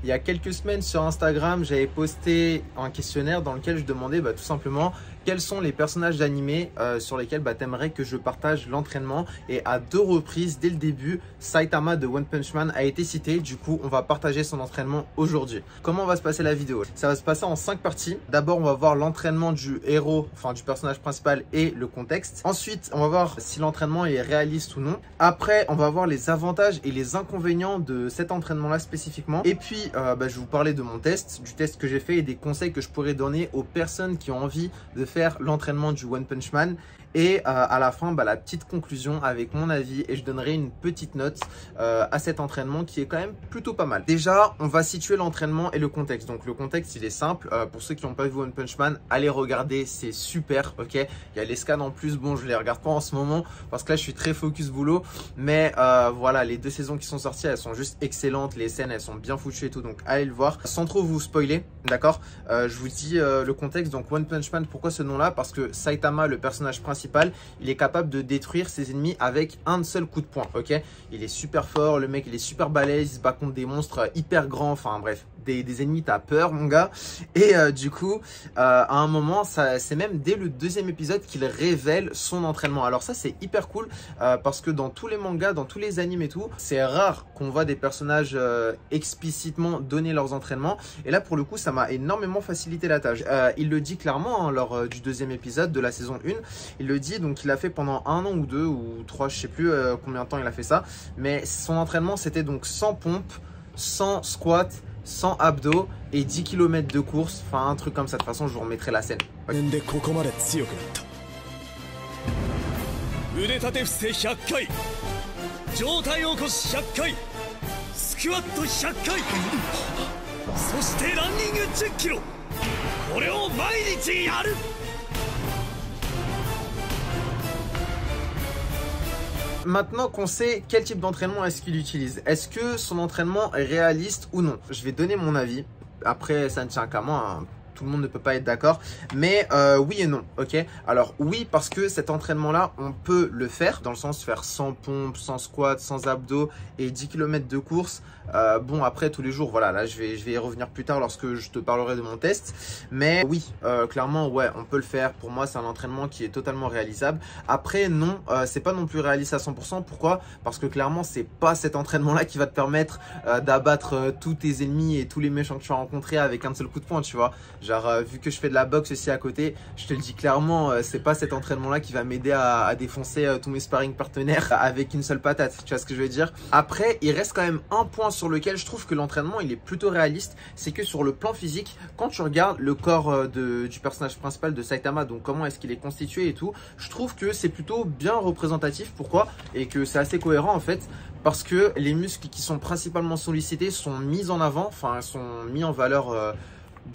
Il y a quelques semaines sur Instagram, j'avais posté un questionnaire dans lequel je demandais tout simplement quels sont les personnages d'animé sur lesquels tu aimerais que je partage l'entraînement. Et à 2 reprises, dès le début, Saitama de One Punch Man a été cité. Du coup, on va partager son entraînement aujourd'hui. Comment va se passer la vidéo? Ça va se passer en 5 parties. D'abord, on va voir l'entraînement du héros, enfin du personnage principal et le contexte. Ensuite, on va voir si l'entraînement est réaliste ou non. Après, on va voir les avantages et les inconvénients de cet entraînement-là spécifiquement. Et puis, je vais vous parler de mon test, du test que j'ai fait et des conseils que je pourrais donner aux personnes qui ont envie de faire l'entraînement du One Punch Man. Et à la fin, la petite conclusion avec mon avis, et je donnerai une petite note à cet entraînement qui est quand même plutôt pas mal. Déjà, on va situer l'entraînement et le contexte. Donc le contexte, il est simple. Pour ceux qui n'ont pas vu One Punch Man, allez regarder, c'est super, ok. Il y a les scans en plus, bon, je les regarde pas en ce moment parce que là, je suis très focus boulot. Mais voilà, les 2 saisons qui sont sorties, elles sont juste excellentes. Les scènes, elles sont bien foutues et tout, donc allez le voir. Sans trop vous spoiler, d'accord. Je vous dis le contexte. Donc One Punch Man, pourquoi ce nom-là? Parce que Saitama, le personnage principal, il est capable de détruire ses ennemis avec un seul coup de poing, ok. Il est super fort, le mec il est super balèze, il se bat contre des monstres hyper grands, enfin bref, des ennemis t'as peur mon gars. Et du coup, à un moment, c'est même dès le 2e épisode qu'il révèle son entraînement. Alors ça c'est hyper cool parce que dans tous les mangas, dans tous les animes et tout, c'est rare qu'on voit des personnages explicitement donner leurs entraînements. Et là pour le coup, ça m'a énormément facilité la tâche. Il le dit clairement lors du 2e épisode de la saison 1. Il le dit, donc il a fait pendant 1 an ou 2 ou 3, je sais plus combien de temps il a fait ça. Mais son entraînement c'était donc 100 pompes, 100 squats, 100 abdos et 10 km de course. Enfin un truc comme ça, de toute façon je vous remettrai la scène. Maintenant qu'on sait quel type d'entraînement est-ce qu'il utilise, est-ce que son entraînement est réaliste ou non? Je vais donner mon avis. Après, ça ne tient qu'à moi, hein. Tout le monde ne peut pas être d'accord, mais oui et non, ok. Alors oui, parce que cet entraînement-là, on peut le faire, dans le sens faire 100 pompes, 100 squats, 100 abdos et 10 km de course. Bon, après tous les jours, voilà, là je vais y revenir plus tard lorsque je te parlerai de mon test. Mais oui, clairement, ouais, on peut le faire. Pour moi, c'est un entraînement qui est totalement réalisable. Après, non, c'est pas non plus réaliste à 100%. Pourquoi? Parce que clairement, c'est pas cet entraînement-là qui va te permettre d'abattre tous tes ennemis et tous les méchants que tu vas rencontrer avec un seul coup de poing, tu vois. Genre, vu que je fais de la boxe aussi à côté, je te le dis clairement, c'est pas cet entraînement-là qui va m'aider à défoncer tous mes sparring partenaires avec une seule patate. Tu vois ce que je veux dire? Après, il reste quand même un point sur lequel je trouve que l'entraînement il est plutôt réaliste, c'est que sur le plan physique, quand tu regardes le corps du personnage principal de Saitama, donc comment est-ce qu'il est constitué et tout, je trouve que c'est plutôt bien représentatif. Pourquoi? Et que c'est assez cohérent en fait, parce que les muscles qui sont principalement sollicités sont mis en avant, enfin sont mis en valeur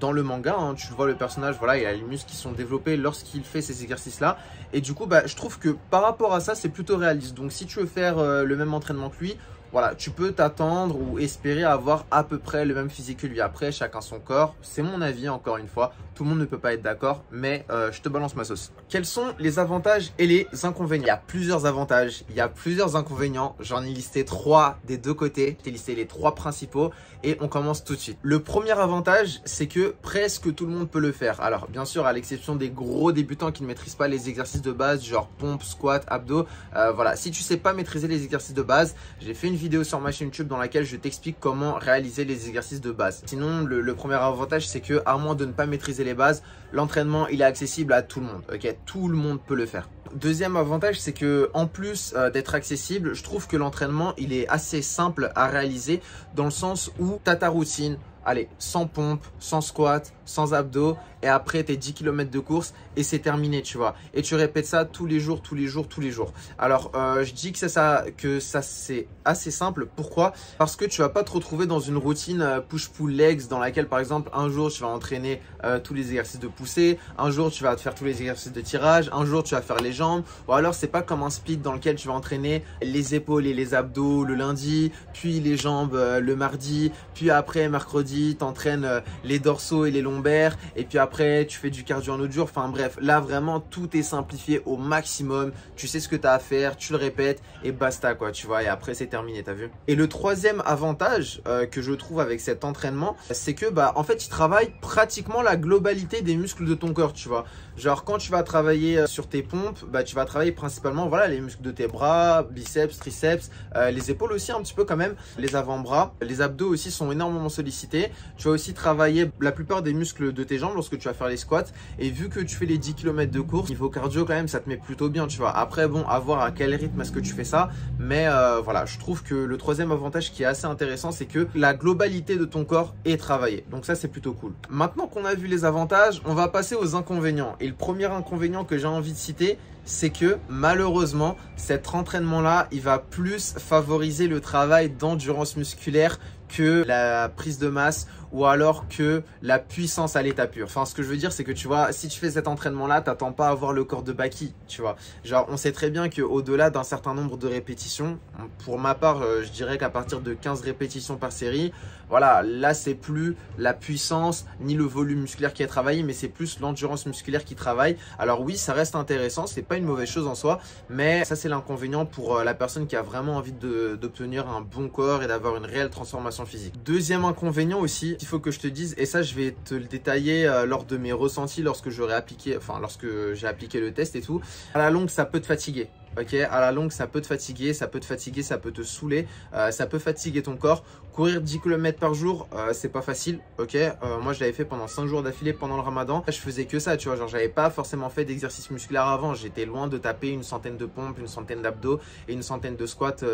dans le manga, hein. Tu vois le personnage, voilà, il a les muscles qui sont développés lorsqu'il fait ces exercices-là. Et du coup, je trouve que par rapport à ça, c'est plutôt réaliste. Donc si tu veux faire le même entraînement que lui, voilà, tu peux t'attendre ou espérer avoir à peu près le même physique que lui. Après, chacun son corps. C'est mon avis, encore une fois. Tout le monde ne peut pas être d'accord, mais je te balance ma sauce. Quels sont les avantages et les inconvénients? Il y a plusieurs avantages, il y a plusieurs inconvénients. J'en ai listé 3 des 2 côtés. J'ai listé les 3 principaux et on commence tout de suite. Le premier avantage, c'est que presque tout le monde peut le faire. Alors, bien sûr, à l'exception des gros débutants qui ne maîtrisent pas les exercices de base, genre pompe, squat, abdos. Voilà, si tu sais pas maîtriser les exercices de base, j'ai fait une vidéo sur ma chaîne YouTube dans laquelle je t'explique comment réaliser les exercices de base. Sinon, le premier avantage, c'est que à moins de ne pas maîtriser les bases, l'entraînement il est accessible à tout le monde. Ok, tout le monde peut le faire. Deuxième avantage, c'est que en plus d'être accessible, je trouve que l'entraînement il est assez simple à réaliser dans le sens où tu as ta routine. Allez, 100 pompes, 100 squats, 100 abdos et après tes 10 km de course et c'est terminé, tu vois. Et tu répètes ça tous les jours, tous les jours, tous les jours. Alors, je dis que ça c'est assez simple. Pourquoi? Parce que tu vas pas te retrouver dans une routine push-pull legs dans laquelle, par exemple, un jour tu vas entraîner tous les exercices de poussée, un jour tu vas te faire tous les exercices de tirage, un jour tu vas faire les jambes, ou alors c'est pas comme un split dans lequel tu vas entraîner les épaules et les abdos le lundi, puis les jambes le mardi, puis après mercredi mercredi, t'entraînes les dorsaux et les lombaires. Et puis après, tu fais du cardio en autre jour. Enfin bref, là vraiment, tout est simplifié au maximum. Tu sais ce que tu as à faire, tu le répètes et basta quoi, tu vois. Et après, c'est terminé, t'as vu. Et le troisième avantage que je trouve avec cet entraînement, c'est que en fait, il travaille pratiquement la globalité des muscles de ton corps, tu vois. Genre quand tu vas travailler sur tes pompes, tu vas travailler principalement voilà, les muscles de tes bras, biceps, triceps, les épaules aussi un petit peu quand même, les avant-bras, les abdos aussi sont énormément sollicités. Tu vas aussi travailler la plupart des muscles de tes jambes lorsque tu vas faire les squats. Et vu que tu fais les 10 km de course, niveau cardio quand même, ça te met plutôt bien, tu vois. Après bon, à voir à quel rythme est-ce que tu fais ça, mais voilà, je trouve que le troisième avantage qui est assez intéressant, c'est que la globalité de ton corps est travaillée. Donc ça, c'est plutôt cool. Maintenant qu'on a vu les avantages, on va passer aux inconvénients. Et le premier inconvénient que j'ai envie de citer, c'est que malheureusement, cet entraînement-là, il va plus favoriser le travail d'endurance musculaire que la prise de masse ou alors que la puissance à l'état pur. Enfin, ce que je veux dire, c'est que tu vois, si tu fais cet entraînement-là, t'attends pas à avoir le corps de Baki, tu vois. Genre, on sait très bien qu'au-delà d'un certain nombre de répétitions, pour ma part, je dirais qu'à partir de 15 répétitions par série, voilà, là, c'est plus la puissance ni le volume musculaire qui est travaillé, mais c'est plus l'endurance musculaire qui travaille. Alors oui, ça reste intéressant, c'est pas une mauvaise chose en soi, mais ça, c'est l'inconvénient pour la personne qui a vraiment envie d'obtenir un bon corps et d'avoir une réelle transformation physique. Deuxième inconvénient aussi, il faut que je te dise, et ça je vais te le détailler lors de mes ressentis lorsque j'aurai appliqué, enfin lorsque j'ai appliqué le test et tout, à la longue ça peut te fatiguer. Ok, à la longue ça peut te fatiguer, ça peut te saouler, ça peut fatiguer ton corps. Courir 10 km par jour, c'est pas facile, ok. Moi je l'avais fait pendant 5 jours d'affilée pendant le ramadan. Je faisais que ça, tu vois, genre j'avais pas forcément fait d'exercice musculaire avant. J'étais loin de taper une centaine de pompes, une centaine d'abdos et une centaine de squats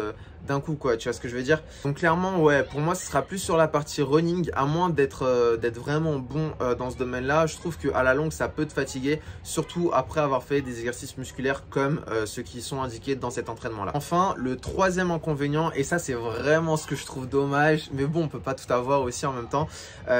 d'un coup quoi, tu vois ce que je veux dire. Donc clairement ouais, pour moi ce sera plus sur la partie running, à moins d'être vraiment bon dans ce domaine là. Je trouve qu'à la longue ça peut te fatiguer, surtout après avoir fait des exercices musculaires comme ceux qui sont indiqués dans cet entraînement là. Enfin, le troisième inconvénient, et ça c'est vraiment ce que je trouve dommage, mais bon on peut pas tout avoir aussi en même temps,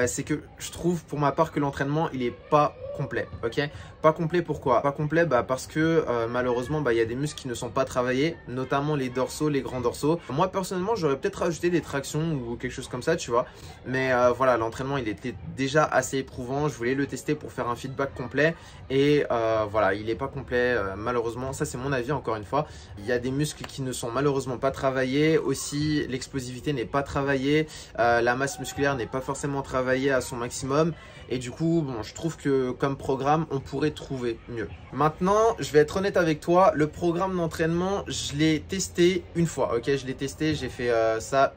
c'est que je trouve pour ma part que l'entraînement il est pas complet, ok. Pas complet pourquoi? Pas complet parce que malheureusement il y a des muscles qui ne sont pas travaillés, notamment les dorsaux, les grands dorsaux. Moi personnellement j'aurais peut-être rajouté des tractions ou quelque chose comme ça, tu vois, mais voilà, l'entraînement il était déjà assez éprouvant. Je voulais le tester pour faire un feedback complet et voilà, il est pas complet malheureusement. Ça c'est mon avis, encore une fois. Il y a des muscles qui ne sont malheureusement pas travaillés, aussi l'explosivité n'est pas travaillée, la masse musculaire n'est pas forcément travaillée à son maximum. Et du coup, bon, je trouve que comme programme, on pourrait trouver mieux. Maintenant, je vais être honnête avec toi, le programme d'entraînement, je l'ai testé une fois, ok. Je l'ai testé, j'ai fait ça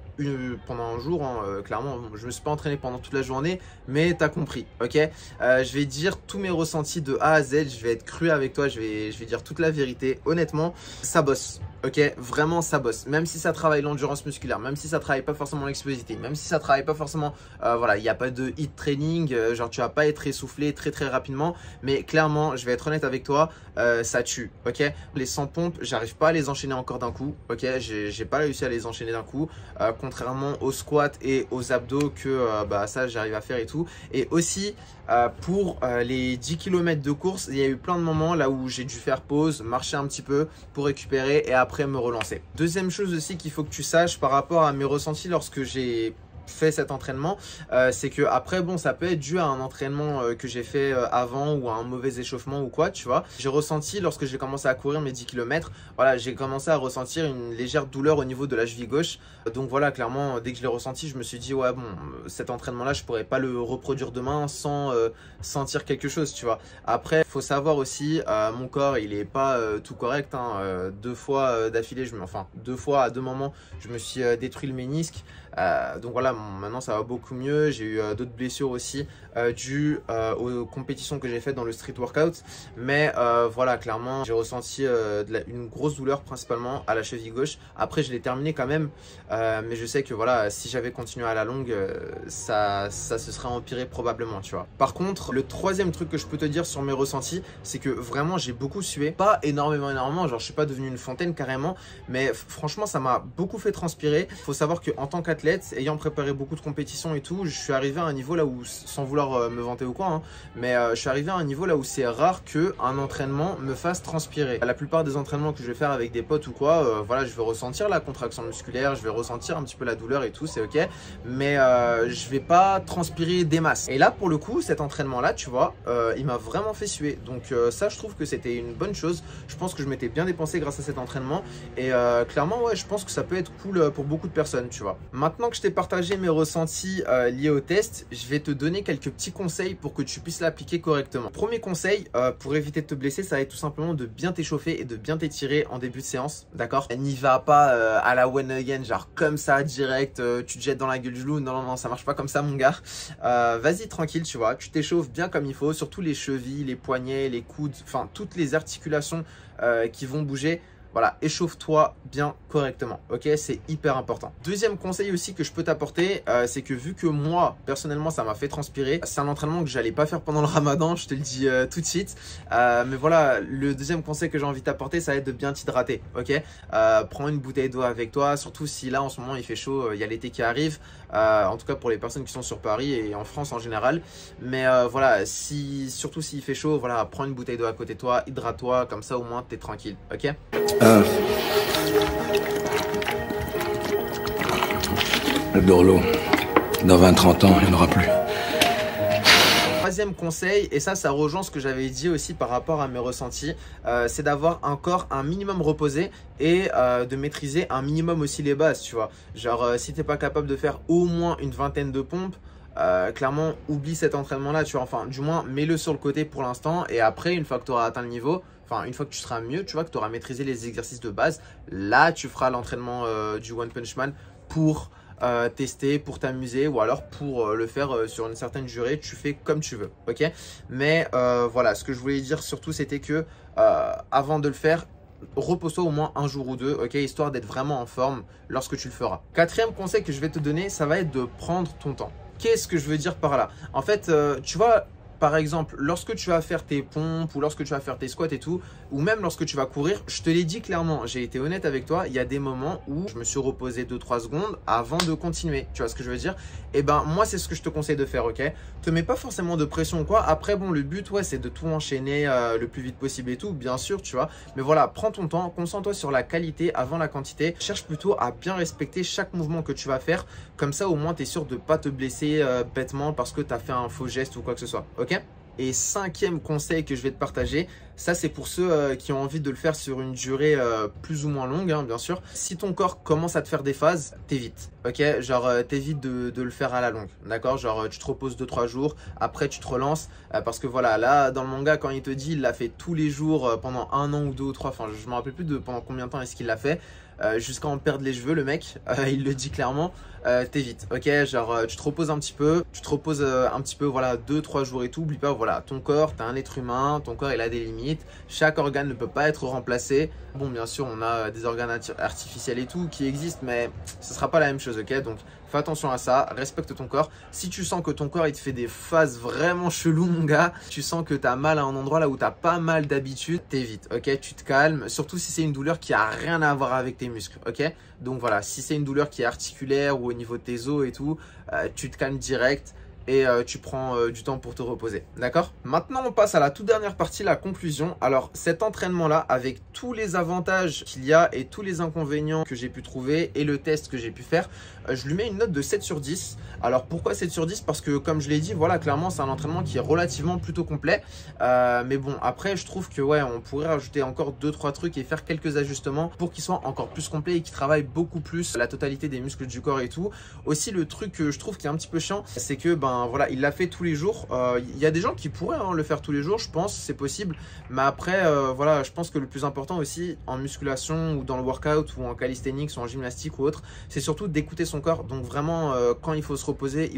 pendant un jour, hein, clairement. Je me suis pas entraîné pendant toute la journée, mais tu as compris, ok. Je vais dire tous mes ressentis de A à Z, je vais être cru avec toi, je vais dire toute la vérité. Honnêtement, ça bosse. Ok, vraiment ça bosse, même si ça travaille l'endurance musculaire, même si ça travaille pas forcément l'explosivité, même si ça travaille pas forcément, voilà, il n'y a pas de hit training, genre tu vas pas être essoufflé très rapidement, mais clairement, je vais être honnête avec toi, ça tue, ok. Les 100 pompes, j'arrive pas à les enchaîner encore d'un coup, ok, j'ai pas réussi à les enchaîner d'un coup, contrairement aux squats et aux abdos que ça j'arrive à faire et tout. Et aussi pour les 10 km de course, il y a eu plein de moments là où j'ai dû faire pause, marcher un petit peu pour récupérer et après me relancer. Deuxième chose aussi qu'il faut que tu saches par rapport à mes ressentis lorsque j'ai fait cet entraînement, c'est que après bon, ça peut être dû à un entraînement que j'ai fait avant ou à un mauvais échauffement ou quoi, tu vois. J'ai ressenti lorsque j'ai commencé à courir mes 10 km, voilà, j'ai commencé à ressentir une légère douleur au niveau de la cheville gauche. Donc voilà, clairement dès que je l'ai ressenti, je me suis dit ouais bon, cet entraînement là je pourrais pas le reproduire demain sans sentir quelque chose, tu vois. Après faut savoir aussi, mon corps il est pas tout correct, hein. 2 fois d'affilée, enfin 2 fois à 2 moments je me suis détruit le ménisque. Donc voilà, maintenant ça va beaucoup mieux. J'ai eu d'autres blessures aussi dues aux compétitions que j'ai faites dans le street workout. Mais voilà, clairement j'ai ressenti une grosse douleur principalement à la cheville gauche. Après je l'ai terminé quand même, mais je sais que voilà, si j'avais continué à la longue, ça se serait empiré probablement, tu vois. Par contre, le troisième truc que je peux te dire sur mes ressentis, c'est que vraiment j'ai beaucoup sué. Pas énormément, genre je suis pas devenu une fontaine carrément, mais franchement ça m'a beaucoup fait transpirer. Faut savoir qu'en tant qu'athlète, athlète, ayant préparé beaucoup de compétitions et tout, je suis arrivé à un niveau là où, sans vouloir me vanter ou quoi, hein, mais je suis arrivé à un niveau là où c'est rare qu'un entraînement me fasse transpirer. La plupart des entraînements que je vais faire avec des potes ou quoi, voilà, je vais ressentir la contraction musculaire, je vais ressentir un petit peu la douleur et tout, c'est ok, mais je vais pas transpirer des masses. Et là, pour le coup, cet entraînement là, tu vois, il m'a vraiment fait suer. Donc ça, je trouve que c'était une bonne chose. Je pense que je m'étais bien dépensé grâce à cet entraînement et clairement, ouais, je pense que ça peut être cool pour beaucoup de personnes, tu vois. Maintenant que je t'ai partagé mes ressentis liés au test, je vais te donner quelques petits conseils pour que tu puisses l'appliquer correctement. Premier conseil, pour éviter de te blesser, ça va être tout simplement de bien t'échauffer et de bien t'étirer en début de séance, d'accord? N'y va pas à la one again, genre comme ça, direct, tu te jettes dans la gueule du loup. Non, non, non, ça marche pas comme ça, mon gars. Vas-y, tranquille, tu vois, tu t'échauffes bien comme il faut, surtout les chevilles, les poignets, les coudes, enfin, toutes les articulations qui vont bouger. Voilà, échauffe-toi bien correctement, ok? C'est hyper important. Deuxième conseil aussi que je peux t'apporter, c'est que vu que moi, personnellement, ça m'a fait transpirer, c'est un entraînement que j'allais pas faire pendant le ramadan, je te le dis tout de suite. Mais voilà, le deuxième conseil que j'ai envie de t'apporter, ça va être de bien t'hydrater, ok? Prends une bouteille d'eau avec toi, surtout si là, en ce moment, il fait chaud, il y a l'été qui arrive. En tout cas, pour les personnes qui sont sur Paris et en France en général. Mais voilà, surtout s'il fait chaud, voilà, prends une bouteille d'eau à côté de toi, hydrate-toi, comme ça, au moins, t'es tranquille, ok? Le Dorlo, dans 20-30 ans, il n'y en aura plus. Troisième conseil, et ça rejoint ce que j'avais dit aussi par rapport à mes ressentis, c'est d'avoir un corps un minimum reposé et de maîtriser un minimum aussi les bases, tu vois. Genre, si tu n'es pas capable de faire au moins une vingtaine de pompes, clairement, oublie cet entraînement-là, tu vois. Enfin, du moins, mets-le sur le côté pour l'instant et après, une fois que tu auras atteint le niveau, enfin, une fois que tu seras mieux, tu vois, que tu auras maîtrisé les exercices de base, là, tu feras l'entraînement du One Punch Man pour tester, pour t'amuser ou alors pour le faire sur une certaine durée. Tu fais comme tu veux, ok? Mais voilà, ce que je voulais dire surtout, c'était que avant de le faire, repose-toi au moins un jour ou deux, ok, histoire d'être vraiment en forme lorsque tu le feras. Quatrième conseil que je vais te donner, ça va être de prendre ton temps. Qu'est-ce que je veux dire par là? En fait, tu vois, par exemple, lorsque tu vas faire tes pompes ou lorsque tu vas faire tes squats et tout, ou même lorsque tu vas courir, je te l'ai dit clairement, j'ai été honnête avec toi, il y a des moments où je me suis reposé 2-3 secondes avant de continuer. Tu vois ce que je veux dire? Et ben moi, c'est ce que je te conseille de faire, ok? Te mets pas forcément de pression ou quoi. Après, bon, le but, ouais, c'est de tout enchaîner le plus vite possible et tout, bien sûr, tu vois. Mais voilà, prends ton temps, concentre-toi sur la qualité avant la quantité. Cherche plutôt à bien respecter chaque mouvement que tu vas faire. Comme ça, au moins, tu es sûr de ne pas te blesser bêtement parce que tu as fait un faux geste ou quoi que ce soit, ok? Et cinquième conseil que je vais te partager, ça c'est pour ceux qui ont envie de le faire sur une durée plus ou moins longue, hein, bien sûr. Si ton corps commence à te faire des phases, t'évites, ok? Genre t'évites de le faire à la longue, d'accord? Genre tu te reposes 2-3 jours, après tu te relances parce que voilà, là dans le manga quand il te dit il l'a fait tous les jours pendant 1 an ou 2 ou 3, enfin je me rappelle plus de pendant combien de temps est-ce qu'il l'a fait. Jusqu'à en perdre les cheveux, le mec, il le dit clairement, t'évites, ok? Genre tu te reposes un petit peu, voilà, 2-3 jours et tout, oublie pas, voilà, ton corps, t'es un être humain, ton corps il a des limites, chaque organe ne peut pas être remplacé. Bon, bien sûr, on a des organes artificiels et tout qui existent, mais ce sera pas la même chose, ok? Donc fais attention à ça, respecte ton corps. Si tu sens que ton corps il te fait des phases vraiment cheloues, mon gars, tu sens que tu as mal à un endroit là où tu as pas mal d'habitude, t'évites, ok? Tu te calmes, surtout si c'est une douleur qui a rien à voir avec tes muscles, ok? Donc voilà, si c'est une douleur qui est articulaire ou au niveau de tes os et tout, tu te calmes direct et tu prends du temps pour te reposer, d'accord? Maintenant, on passe à la toute dernière partie, la conclusion. Alors, cet entraînement-là, avec tous les avantages qu'il y a et tous les inconvénients que j'ai pu trouver et le test que j'ai pu faire, je lui mets une note de 7 sur 10. Alors, pourquoi 7 sur 10? Parce que, comme je l'ai dit, voilà, clairement, c'est un entraînement qui est relativement plutôt complet. Mais bon, après, je trouve que, ouais, on pourrait rajouter encore 2-3 trucs et faire quelques ajustements pour qu'il soit encore plus complet et qu'il travaille beaucoup plus la totalité des muscles du corps et tout. Aussi, le truc que je trouve qui est un petit peu chiant, c'est que, voilà, il l'a fait tous les jours. Il y a des gens qui pourraient le faire tous les jours, je pense, c'est possible. Mais après, voilà, je pense que le plus important aussi en musculation ou dans le workout ou en calisthenics ou en gymnastique ou autre, c'est surtout d'écouter son corps. Donc vraiment, quand il faut se reposer,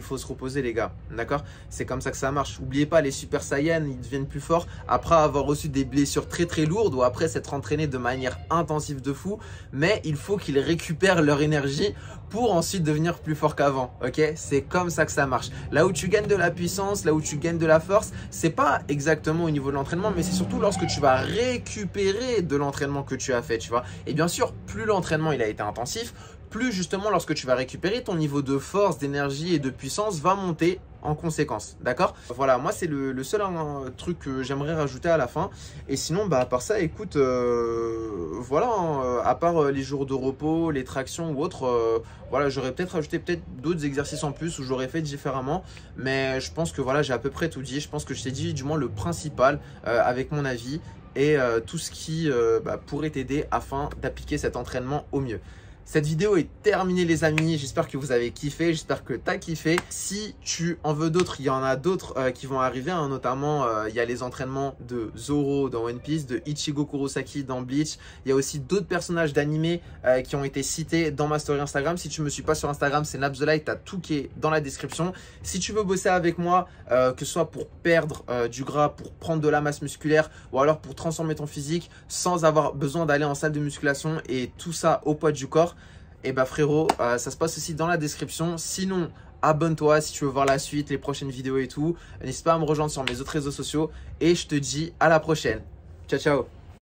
les gars. D'accord? C'est comme ça que ça marche. N'oubliez pas, les Super Saiyans, ils deviennent plus forts après avoir reçu des blessures très très lourdes ou après s'être entraînés de manière intensive de fou. Mais il faut qu'ils récupèrent leur énergie pour ensuite devenir plus fort qu'avant, ok? C'est comme ça que ça marche. Là où tu gagnes de la puissance, là où tu gagnes de la force, c'est pas exactement au niveau de l'entraînement, mais c'est surtout lorsque tu vas récupérer de l'entraînement que tu as fait, tu vois. Et bien sûr, plus l'entraînement il a été intensif, plus justement lorsque tu vas récupérer, ton niveau de force, d'énergie et de puissance va monter en conséquence, d'accord? Voilà, moi c'est le seul truc que j'aimerais rajouter à la fin. Et sinon, bah à part ça, écoute, voilà, à part les jours de repos, les tractions ou autres, voilà, j'aurais peut-être rajouté d'autres exercices en plus où j'aurais fait différemment. Mais je pense que voilà, j'ai à peu près tout dit. Je pense que je t'ai dit du moins le principal avec mon avis et tout ce qui pourrait t'aider afin d'appliquer cet entraînement au mieux. Cette vidéo est terminée les amis, j'espère que vous avez kiffé, j'espère que tu as kiffé. Si tu en veux d'autres, il y en a d'autres qui vont arriver, hein, notamment il y a les entraînements de Zoro dans One Piece, de Ichigo Kurosaki dans Bleach. Il y a aussi d'autres personnages d'anime qui ont été cités dans ma story Instagram. Si tu ne me suis pas sur Instagram, c'est Napzolite, tu as tout qui est dans la description. Si tu veux bosser avec moi, que ce soit pour perdre du gras, pour prendre de la masse musculaire ou alors pour transformer ton physique sans avoir besoin d'aller en salle de musculation et tout ça au poids du corps, et bah frérot, ça se passe aussi dans la description. Sinon, abonne-toi si tu veux voir la suite, les prochaines vidéos et tout. N'hésite pas à me rejoindre sur mes autres réseaux sociaux. Et je te dis à la prochaine. Ciao, ciao.